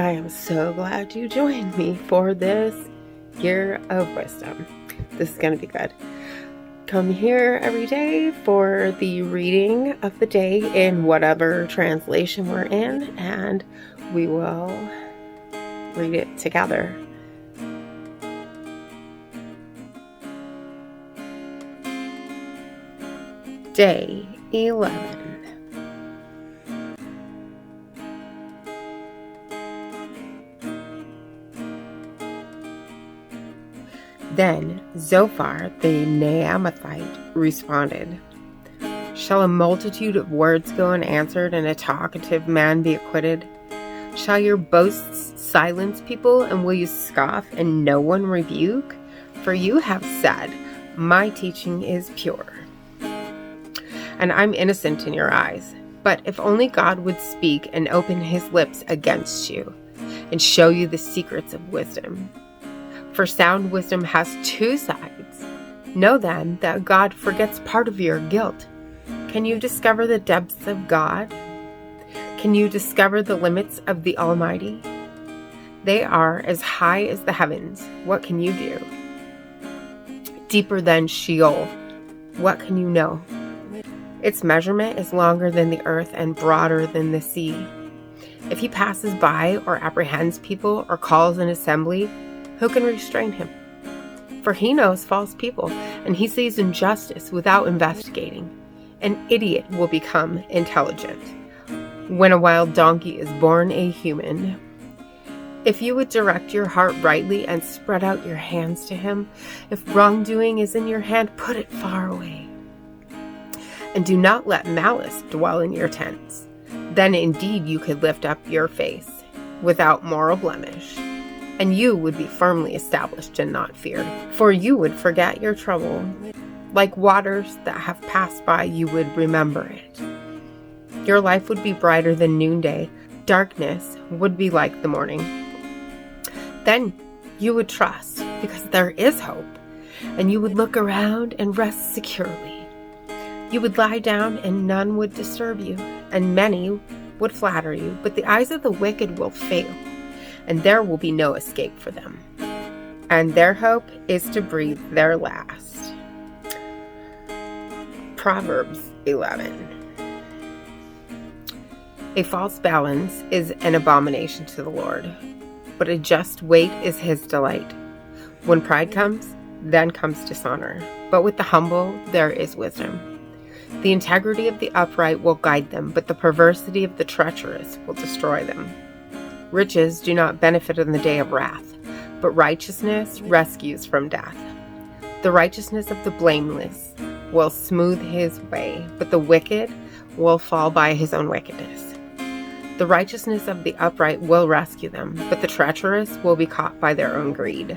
I am so glad you joined me for this year of wisdom. This is going to be good. Come here every day for the reading of the day in whatever translation we're in, and we will read it together. Day 11. Then Zophar the Naamathite responded, "Shall a multitude of words go unanswered and a talkative man be acquitted? Shall your boasts silence people, and will you scoff and no one rebuke? For you have said, my teaching is pure, and I'm innocent in your eyes. But if only God would speak and open his lips against you and show you the secrets of wisdom. For sound wisdom has two sides. Know then that God forgets part of your guilt. Can you discover the depths of God? Can you discover the limits of the Almighty? They are as high as the heavens. What can you do? Deeper than Sheol. What can you know? Its measurement is longer than the earth and broader than the sea. If he passes by or apprehends people or calls an assembly, who can restrain him? For he knows false people, and he sees injustice without investigating. An idiot will become intelligent when a wild donkey is born a human. If you would direct your heart rightly and spread out your hands to him, if wrongdoing is in your hand, put it far away. And do not let malice dwell in your tents. Then indeed you could lift up your face without moral blemish, and you would be firmly established and not feared. For you would forget your trouble. Like waters that have passed by, you would remember it. Your life would be brighter than noonday. Darkness would be like the morning. Then you would trust, because there is hope, and you would look around and rest securely. You would lie down and none would disturb you, and many would flatter you, but the eyes of the wicked will fail, and there will be no escape for them. And their hope is to breathe their last. Proverbs 11. A false balance is an abomination to the Lord, but a just weight is his delight. When pride comes, then comes dishonor, but with the humble there is wisdom. The integrity of the upright will guide them, but the perversity of the treacherous will destroy them. Riches do not benefit in the day of wrath, but righteousness rescues from death. The righteousness of the blameless will smooth his way, but the wicked will fall by his own wickedness. The righteousness of the upright will rescue them, but the treacherous will be caught by their own greed.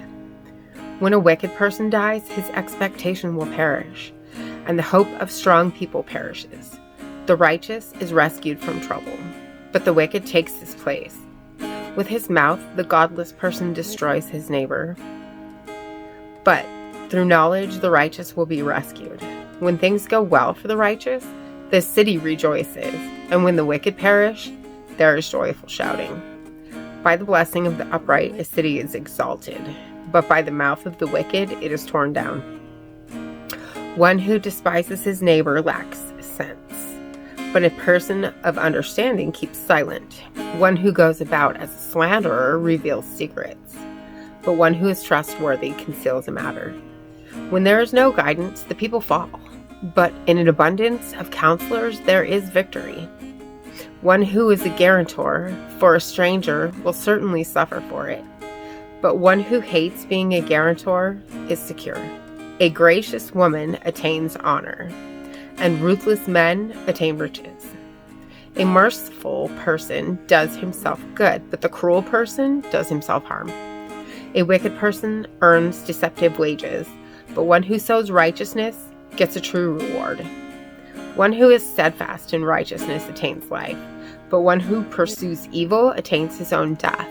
When a wicked person dies, his expectation will perish, and the hope of strong people perishes. The righteous is rescued from trouble, but the wicked takes his place. With his mouth, the godless person destroys his neighbor, but through knowledge, the righteous will be rescued. When things go well for the righteous, the city rejoices, and when the wicked perish, there is joyful shouting. By the blessing of the upright, a city is exalted, but by the mouth of the wicked, it is torn down. One who despises his neighbor lacks sense, but a person of understanding keeps silent. One who goes about as a slanderer reveals secrets, but one who is trustworthy conceals a matter. When there is no guidance, the people fall, but in an abundance of counselors there is victory. One who is a guarantor for a stranger will certainly suffer for it, but one who hates being a guarantor is secure. A gracious woman attains honor, and ruthless men attain riches. A merciful person does himself good, but the cruel person does himself harm. A wicked person earns deceptive wages, but one who sows righteousness gets a true reward. One who is steadfast in righteousness attains life, but one who pursues evil attains his own death.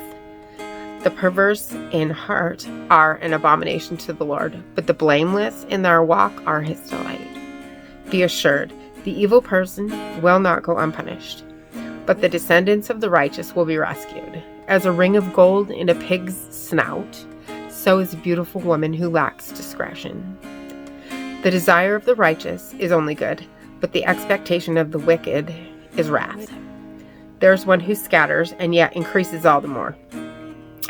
The perverse in heart are an abomination to the Lord, but the blameless in their walk are his delight. Be assured, the evil person will not go unpunished, but the descendants of the righteous will be rescued. As a ring of gold in a pig's snout, so is a beautiful woman who lacks discretion. The desire of the righteous is only good, but the expectation of the wicked is wrath. There is one who scatters and yet increases all the more.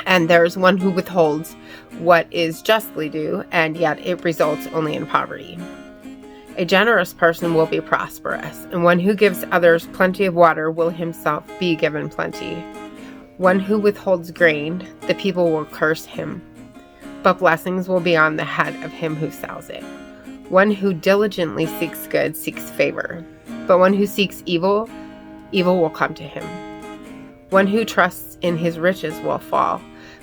And there is one who withholds what is justly due, and yet it results only in poverty. A generous person will be prosperous, and one who gives others plenty of water will himself be given plenty. One who withholds grain, the people will curse him, but blessings will be on the head of him who sells it. One who diligently seeks good seeks favor, but one who seeks evil, evil will come to him. One who trusts in his riches will fall,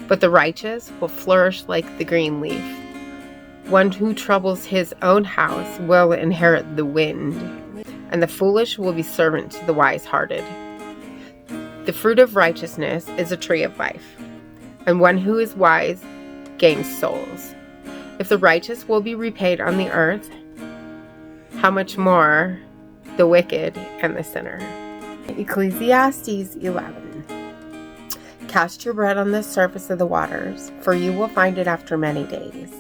but the righteous will flourish like the green leaf. One who troubles his own house will inherit the wind, and the foolish will be servant to the wise-hearted. The fruit of righteousness is a tree of life, and one who is wise gains souls. If the righteous will be repaid on the earth, how much more the wicked and the sinner. Ecclesiastes 11. Cast your bread on the surface of the waters, for you will find it after many days.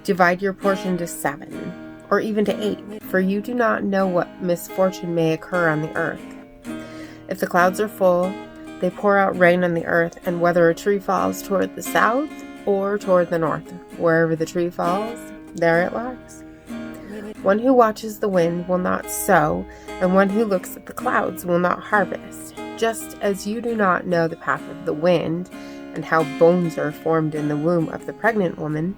Divide your portion to 7, or even to 8, for you do not know what misfortune may occur on the earth. If the clouds are full, they pour out rain on the earth, and whether a tree falls toward the south or toward the north, wherever the tree falls, there it lies. One who watches the wind will not sow, and one who looks at the clouds will not harvest. Just as you do not know the path of the wind, and how bones are formed in the womb of the pregnant woman,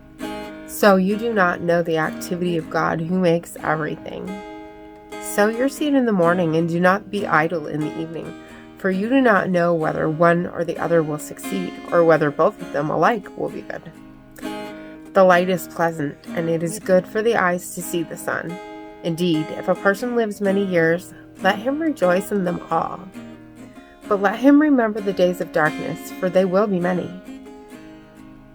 so you do not know the activity of God who makes everything. Sow your seed in the morning, and do not be idle in the evening, for you do not know whether one or the other will succeed, or whether both of them alike will be good. The light is pleasant, and it is good for the eyes to see the sun. Indeed, if a person lives many years, let him rejoice in them all. But let him remember the days of darkness, for they will be many.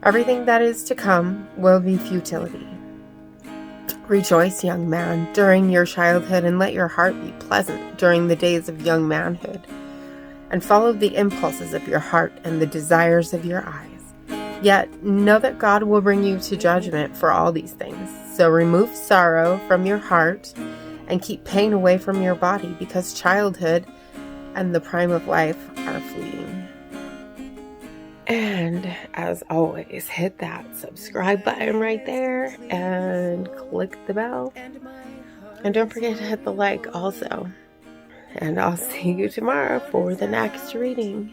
Everything that is to come will be futility. Rejoice, young man, during your childhood, and let your heart be pleasant during the days of young manhood. And follow the impulses of your heart and the desires of your eyes. Yet know that God will bring you to judgment for all these things. So remove sorrow from your heart and keep pain away from your body, because childhood and the prime of life are fleeting. And as always, hit that subscribe button right there and click the bell. And don't forget to hit the like also. And I'll see you tomorrow for the next reading.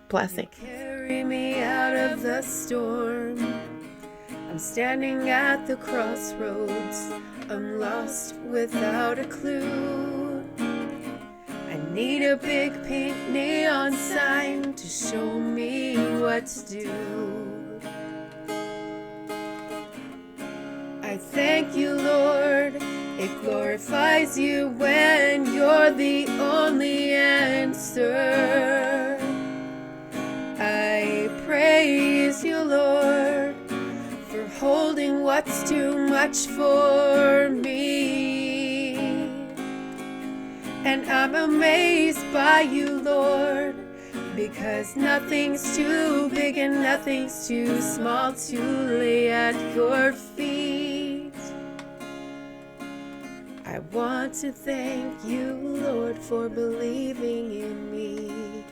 Blessings. Carry me out of the storm. I'm standing at the crossroads. I'm lost without a clue. I need a big pink neon sign to show me what to do. I thank you, Lord. It glorifies you when you're the only answer. I praise you, Lord, for holding what's too much for me. And I'm amazed by you, Lord, because nothing's too big and nothing's too small to lay at your feet. I want to thank you, Lord, for believing in me.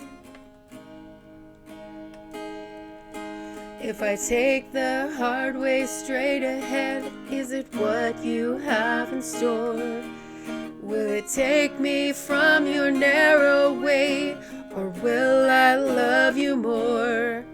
If I take the hard way straight ahead, is it what you have in store? Will it take me from your narrow way, or will I love you more?